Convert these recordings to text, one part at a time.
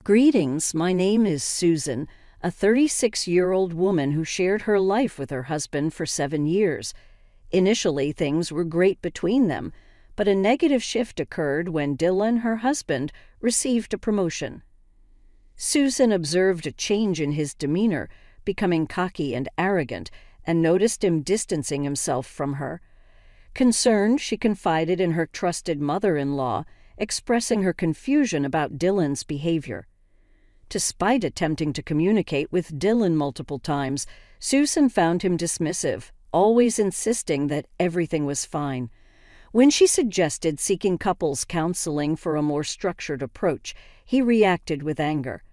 Greetings, my name is Susan, a 36-year-old woman who shared her life with her husband for 7 years. Initially, things were great between them, but a negative shift occurred when Dylan, her husband, received a promotion. Susan observed a change in his demeanor, becoming cocky and arrogant, and noticed him distancing himself from her. Concerned, she confided in her trusted mother-in-law, expressing her confusion about Dylan's behavior. Despite attempting to communicate with Dylan multiple times, Susan found him dismissive, always insisting that everything was fine. When she suggested seeking couples counseling for a more structured approach, he reacted with anger.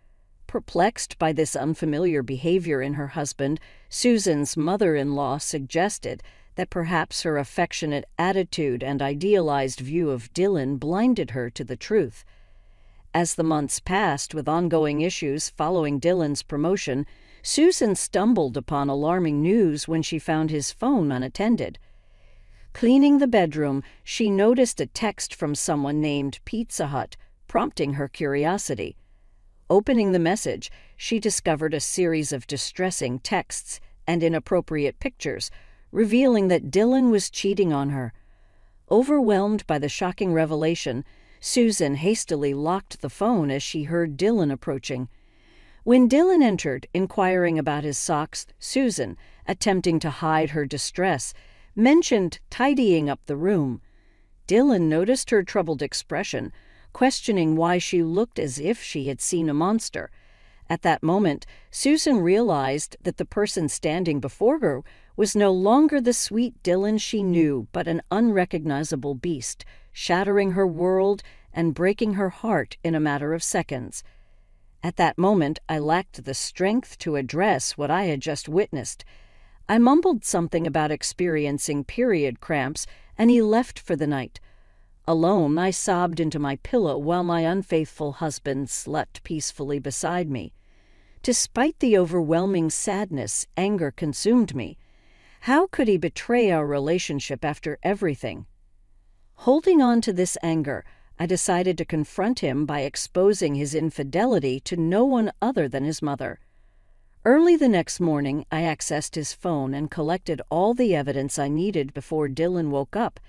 Perplexed by this unfamiliar behavior in her husband, Susan's mother-in-law suggested that perhaps her affectionate attitude and idealized view of Dylan blinded her to the truth. As the months passed with ongoing issues following Dylan's promotion, Susan stumbled upon alarming news when she found his phone unattended. Cleaning the bedroom, she noticed a text from someone named Pizza Hut, prompting her curiosity. Opening the message, she discovered a series of distressing texts and inappropriate pictures, revealing that Dylan was cheating on her. Overwhelmed by the shocking revelation, Susan hastily locked the phone as she heard Dylan approaching. When Dylan entered, inquiring about his socks, Susan, attempting to hide her distress, mentioned tidying up the room. Dylan noticed her troubled expression, questioning why she looked as if she had seen a monster. At that moment, Susan realized that the person standing before her was no longer the sweet Dylan she knew, but an unrecognizable beast, shattering her world and breaking her heart in a matter of seconds. At that moment, I lacked the strength to address what I had just witnessed. I mumbled something about experiencing period cramps, and he left for the night. Alone, I sobbed into my pillow while my unfaithful husband slept peacefully beside me. Despite the overwhelming sadness, anger consumed me. How could he betray our relationship after everything? Holding on to this anger, I decided to confront him by exposing his infidelity to no one other than his mother. Early the next morning, I accessed his phone and collected all the evidence I needed before Dylan woke up.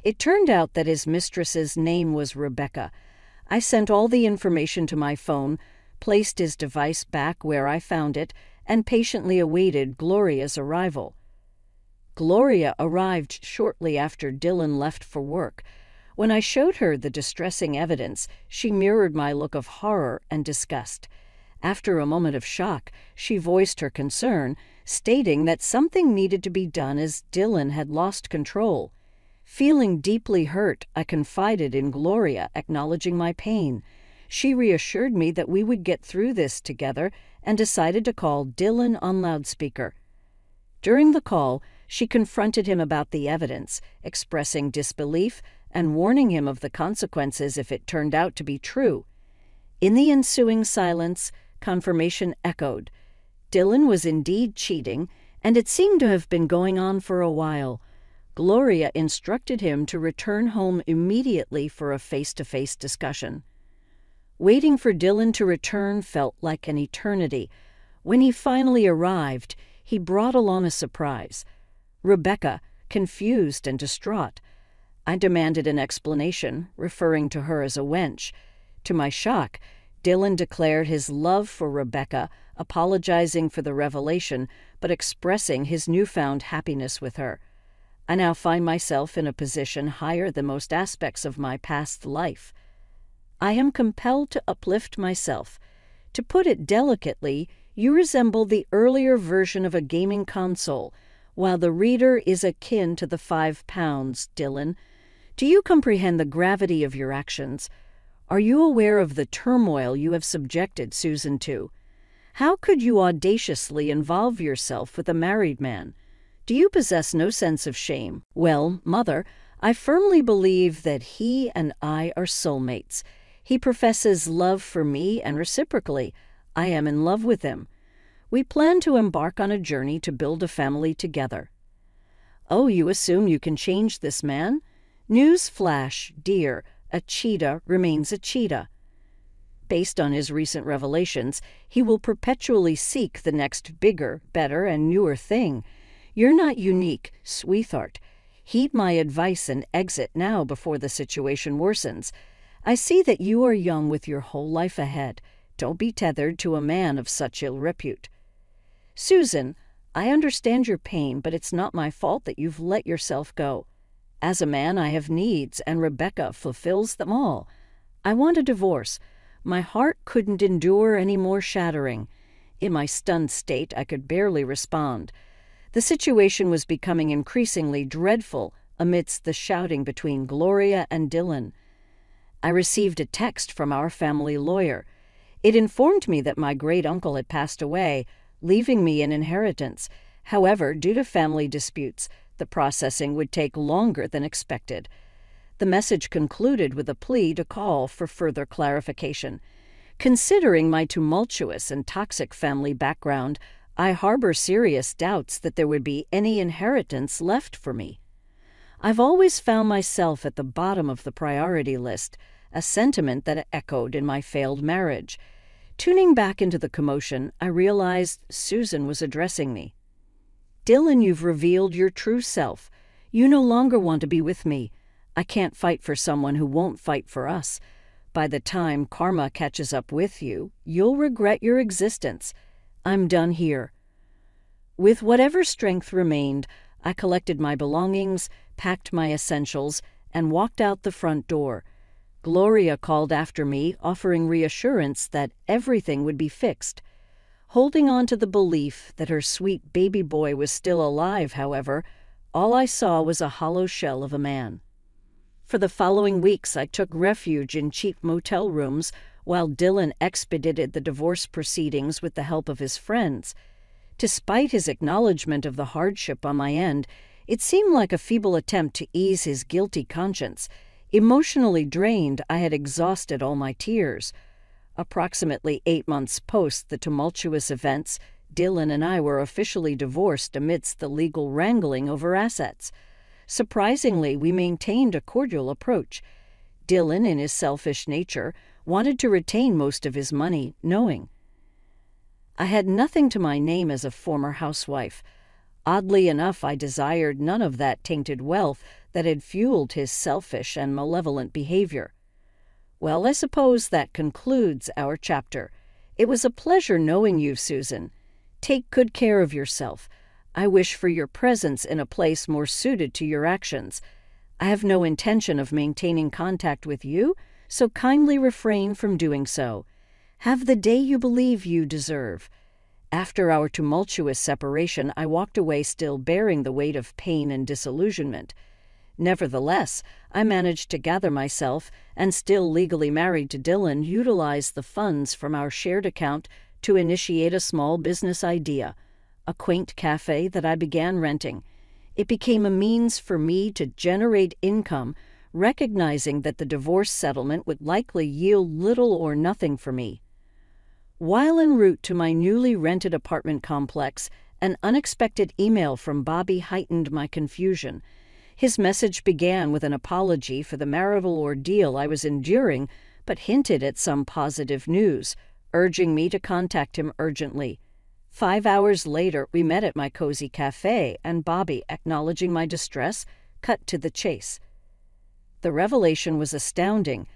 It turned out that his mistress's name was Rebecca. I sent all the information to my phone, placed his device back where I found it, and patiently awaited Gloria's arrival. Gloria arrived shortly after Dylan left for work. When I showed her the distressing evidence, she mirrored my look of horror and disgust. After a moment of shock, she voiced her concern, stating that something needed to be done as Dylan had lost control. Feeling deeply hurt, I confided in Gloria, acknowledging my pain. She reassured me that we would get through this together and decided to call Dylan on loudspeaker. During the call, she confronted him about the evidence, expressing disbelief and warning him of the consequences if it turned out to be true. In the ensuing silence, confirmation echoed. Dylan was indeed cheating, and it seemed to have been going on for a while. Gloria instructed him to return home immediately for a face-to-face discussion. Waiting for Dylan to return felt like an eternity. When he finally arrived, he brought along a surprise. Rebecca, confused and distraught. I demanded an explanation, referring to her as a wench. To my shock, Dylan declared his love for Rebecca, apologizing for the revelation, but expressing his newfound happiness with her. I now find myself in a position higher than most aspects of my past life. I am compelled to uplift myself. To put it delicately, you resemble the earlier version of a gaming console, while the reader is akin to the 5 pounds, Dylan. Do you comprehend the gravity of your actions? Are you aware of the turmoil you have subjected Susan to? How could you audaciously involve yourself with a married man? Do you possess no sense of shame? Well, Mother, I firmly believe that he and I are soulmates. He professes love for me, and reciprocally, I am in love with him. We plan to embark on a journey to build a family together. Oh, you assume you can change this man? News flash, dear, a cheetah remains a cheetah. Based on his recent revelations, he will perpetually seek the next bigger, better, and newer thing. You're not unique, sweetheart. Heed my advice and exit now before the situation worsens. I see that you are young with your whole life ahead. Don't be tethered to a man of such ill repute. Susan, I understand your pain, but it's not my fault that you've let yourself go. As a man, I have needs, and Rebecca fulfills them all. I want a divorce. My heart couldn't endure any more shattering. In my stunned state, I could barely respond. The situation was becoming increasingly dreadful amidst the shouting between Gloria and Dylan. I received a text from our family lawyer. It informed me that my great-uncle had passed away, leaving me an inheritance. However, due to family disputes, the processing would take longer than expected. The message concluded with a plea to call for further clarification. Considering my tumultuous and toxic family background, I harbor serious doubts that there would be any inheritance left for me. I've always found myself at the bottom of the priority list, a sentiment that echoed in my failed marriage. Tuning back into the commotion, I realized Susan was addressing me. Dylan, you've revealed your true self. You no longer want to be with me. I can't fight for someone who won't fight for us. By the time karma catches up with you, you'll regret your existence. I'm done here. With whatever strength remained, I collected my belongings, packed my essentials, and walked out the front door. Gloria called after me, offering reassurance that everything would be fixed. Holding on to the belief that her sweet baby boy was still alive, however, all I saw was a hollow shell of a man. For the following weeks, I took refuge in cheap motel rooms while Dylan expedited the divorce proceedings with the help of his friends. Despite his acknowledgement of the hardship on my end, it seemed like a feeble attempt to ease his guilty conscience. Emotionally drained, I had exhausted all my tears. Approximately 8 months post the tumultuous events, Dylan and I were officially divorced amidst the legal wrangling over assets. Surprisingly, we maintained a cordial approach. Dylan, in his selfish nature, wanted to retain most of his money, knowing I had nothing to my name as a former housewife. Oddly enough, I desired none of that tainted wealth that had fueled his selfish and malevolent behavior. Well, I suppose that concludes our chapter. It was a pleasure knowing you, Susan. Take good care of yourself. I wish for your presence in a place more suited to your actions. I have no intention of maintaining contact with you, so kindly refrain from doing so. Have the day you believe you deserve. After our tumultuous separation, I walked away still bearing the weight of pain and disillusionment. Nevertheless, I managed to gather myself and, still legally married to Dylan, utilize the funds from our shared account to initiate a small business idea, a quaint cafe that I began renting. It became a means for me to generate income, recognizing that the divorce settlement would likely yield little or nothing for me. While en route to my newly rented apartment complex, an unexpected email from Bobby heightened my confusion. His message began with an apology for the marital ordeal I was enduring, but hinted at some positive news, urging me to contact him urgently. 5 hours later, we met at my cozy cafe, and Bobby, acknowledging my distress, cut to the chase. The revelation was astounding.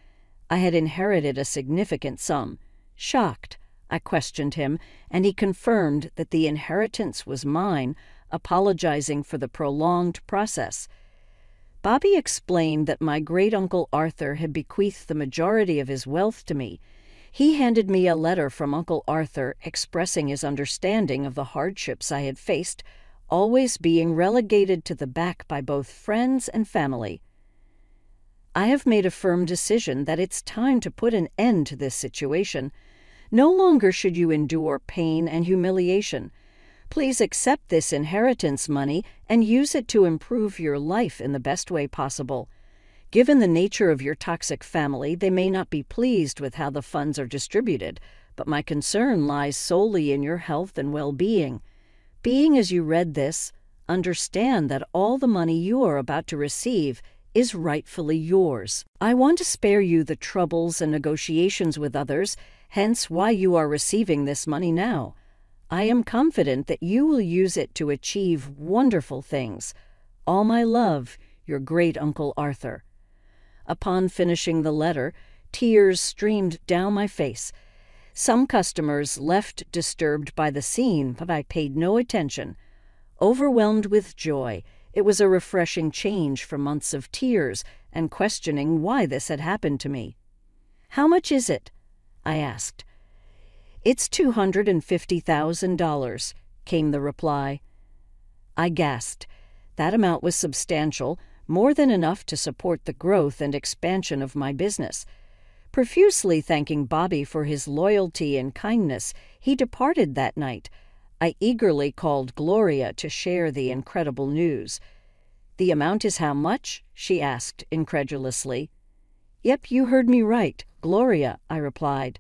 I had inherited a significant sum. Shocked, I questioned him, and he confirmed that the inheritance was mine, apologizing for the prolonged process. Bobby explained that my great-uncle Arthur had bequeathed the majority of his wealth to me. He handed me a letter from Uncle Arthur expressing his understanding of the hardships I had faced, always being relegated to the back by both friends and family. I have made a firm decision that it's time to put an end to this situation. No longer should you endure pain and humiliation. Please accept this inheritance money and use it to improve your life in the best way possible. Given the nature of your toxic family, they may not be pleased with how the funds are distributed, but my concern lies solely in your health and well-being. Being as you read this, understand that all the money you are about to receive is rightfully yours. I want to spare you the troubles and negotiations with others, hence why you are receiving this money now. I am confident that you will use it to achieve wonderful things. All my love, your great-uncle Arthur." Upon finishing the letter, tears streamed down my face. Some customers left disturbed by the scene, but I paid no attention. Overwhelmed with joy, it was a refreshing change from months of tears and questioning why this had happened to me. "How much is it?" I asked. "It's $250,000, came the reply. I gasped. That amount was substantial, more than enough to support the growth and expansion of my business. Profusely thanking Bobby for his loyalty and kindness, he departed that night. I eagerly called Gloria to share the incredible news. "The amount is how much?" she asked incredulously. "Yep, you heard me right, Gloria," I replied.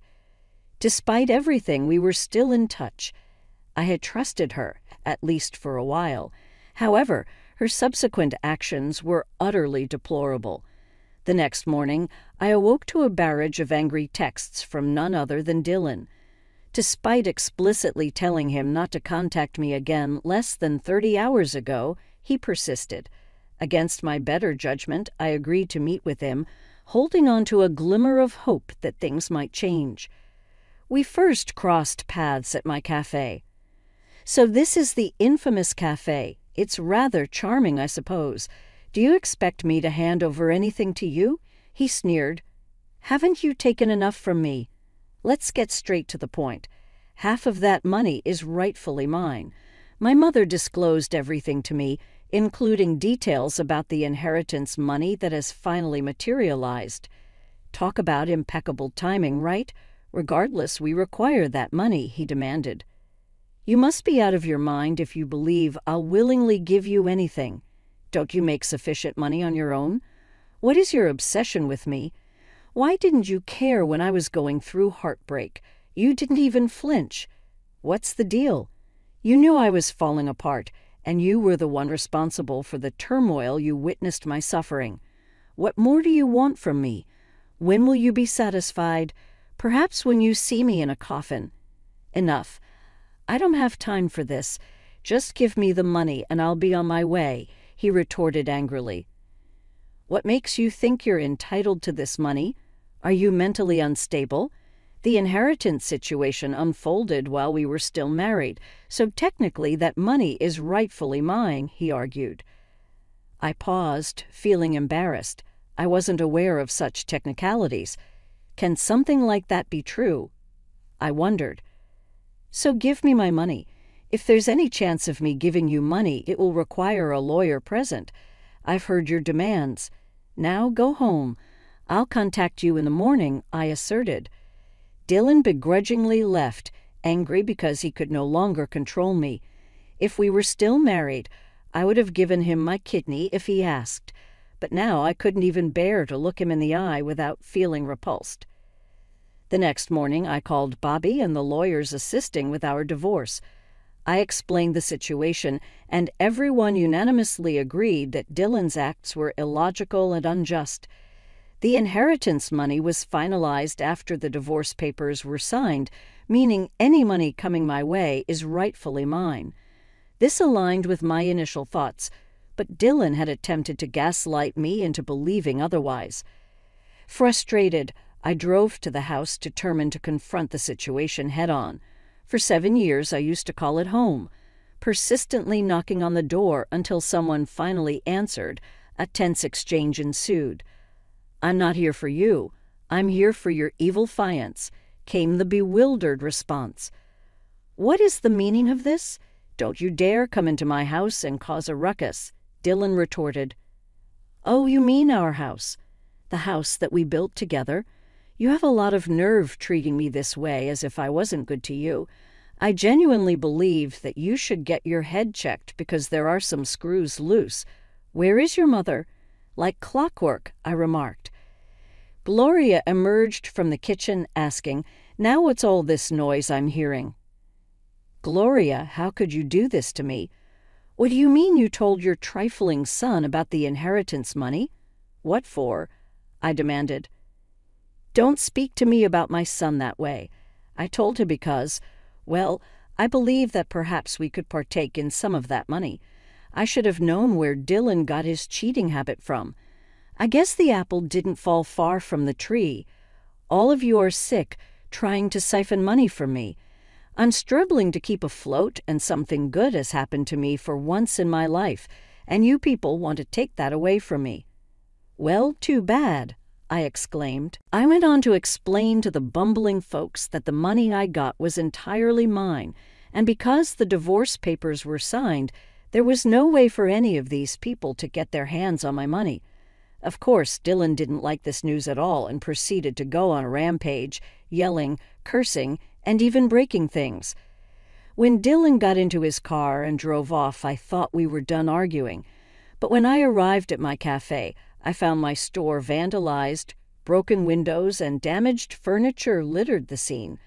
Despite everything, we were still in touch. I had trusted her, at least for a while. However, her subsequent actions were utterly deplorable. The next morning, I awoke to a barrage of angry texts from none other than Dylan. Despite explicitly telling him not to contact me again less than 30 hours ago, he persisted. Against my better judgment, I agreed to meet with him, holding on to a glimmer of hope that things might change. We first crossed paths at my cafe. "So this is the infamous cafe. It's rather charming, I suppose. Do you expect me to hand over anything to you?" He sneered. "Haven't you taken enough from me? Let's get straight to the point. Half of that money is rightfully mine. My mother disclosed everything to me, including details about the inheritance money that has finally materialized. Talk about impeccable timing, right? Regardless, we require that money," he demanded. "You must be out of your mind if you believe I'll willingly give you anything. Don't you make sufficient money on your own? What is your obsession with me? Why didn't you care when I was going through heartbreak? You didn't even flinch. What's the deal? You knew I was falling apart, and you were the one responsible for the turmoil you witnessed my suffering. What more do you want from me? When will you be satisfied? Perhaps when you see me in a coffin. Enough. I don't have time for this. Just give me the money and I'll be on my way," he retorted angrily. "What makes you think you're entitled to this money? Are you mentally unstable? The inheritance situation unfolded while we were still married, so technically that money is rightfully mine," he argued. I paused, feeling embarrassed. I wasn't aware of such technicalities. Can something like that be true? I wondered. "So give me my money. If there's any chance of me giving you money, it will require a lawyer present. I've heard your demands. Now go home. I'll contact you in the morning," I asserted. Dylan begrudgingly left, angry because he could no longer control me. If we were still married, I would have given him my kidney if he asked, but now I couldn't even bear to look him in the eye without feeling repulsed. The next morning, I called Bobby and the lawyers assisting with our divorce. I explained the situation, and everyone unanimously agreed that Dylan's acts were illogical and unjust. The inheritance money was finalized after the divorce papers were signed, meaning any money coming my way is rightfully mine. This aligned with my initial thoughts, but Dylan had attempted to gaslight me into believing otherwise. Frustrated, I drove to the house determined to confront the situation head-on. For 7 years I used to call it home, persistently knocking on the door until someone finally answered. A tense exchange ensued. "I'm not here for you. I'm here for your evil fiance," came the bewildered response. "What is the meaning of this? Don't you dare come into my house and cause a ruckus," Dylan retorted. "Oh, you mean our house? The house that we built together? You have a lot of nerve treating me this way as if I wasn't good to you. I genuinely believe that you should get your head checked because there are some screws loose. Where is your mother?" "Like clockwork," I remarked. Gloria emerged from the kitchen asking, "Now what's all this noise I'm hearing?" "Gloria, how could you do this to me? What do you mean you told your trifling son about the inheritance money? "What for?" I demanded. "Don't speak to me about my son that way." I told him because, well, I believe that perhaps we could partake in some of that money. I should have known where Dylan got his cheating habit from. I guess the apple didn't fall far from the tree. All of you are sick, trying to siphon money from me. I'm struggling to keep afloat, and something good has happened to me for once in my life, and you people want to take that away from me. "Well, too bad," I exclaimed. I went on to explain to the bumbling folks that the money I got was entirely mine, and because the divorce papers were signed, there was no way for any of these people to get their hands on my money. Of course, Dylan didn't like this news at all and proceeded to go on a rampage, yelling, cursing, and even breaking things. When Dylan got into his car and drove off, I thought we were done arguing. But when I arrived at my cafe, I found my store vandalized, broken windows and damaged furniture littered the scene.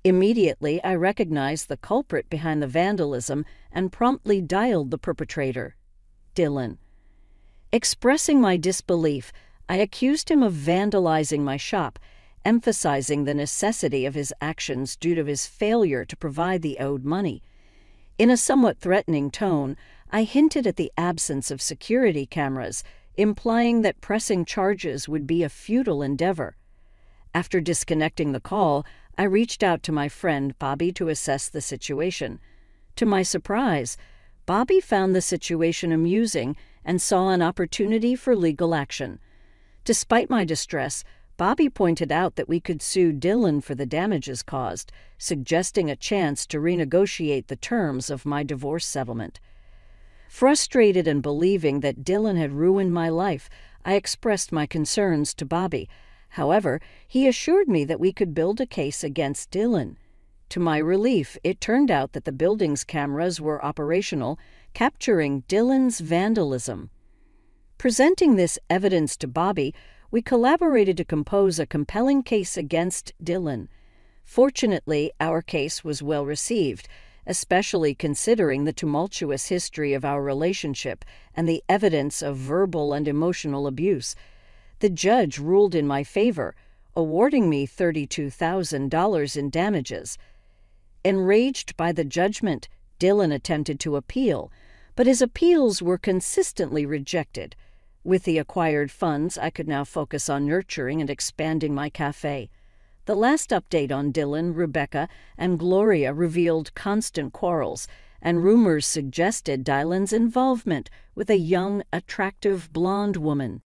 Immediately, I recognized the culprit behind the vandalism and promptly dialed the perpetrator, Dylan. Expressing my disbelief, I accused him of vandalizing my shop, emphasizing the necessity of his actions due to his failure to provide the owed money. In a somewhat threatening tone, I hinted at the absence of security cameras, implying that pressing charges would be a futile endeavor. After disconnecting the call, I reached out to my friend Bobby to assess the situation. To my surprise, Bobby found the situation amusing and saw an opportunity for legal action. Despite my distress, Bobby pointed out that we could sue Dylan for the damages caused, suggesting a chance to renegotiate the terms of my divorce settlement. Frustrated and believing that Dylan had ruined my life, I expressed my concerns to Bobby. However, he assured me that we could build a case against Dylan. To my relief, it turned out that the building's cameras were operational, capturing Dylan's vandalism. Presenting this evidence to Bobby, we collaborated to compose a compelling case against Dylan. Fortunately, our case was well received, especially considering the tumultuous history of our relationship and the evidence of verbal and emotional abuse. The judge ruled in my favor, awarding me $32,000 in damages. Enraged by the judgment, Dylan attempted to appeal, but his appeals were consistently rejected. With the acquired funds, I could now focus on nurturing and expanding my cafe. The last update on Dylan, Rebecca, and Gloria revealed constant quarrels, and rumors suggested Dylan's involvement with a young, attractive blonde woman.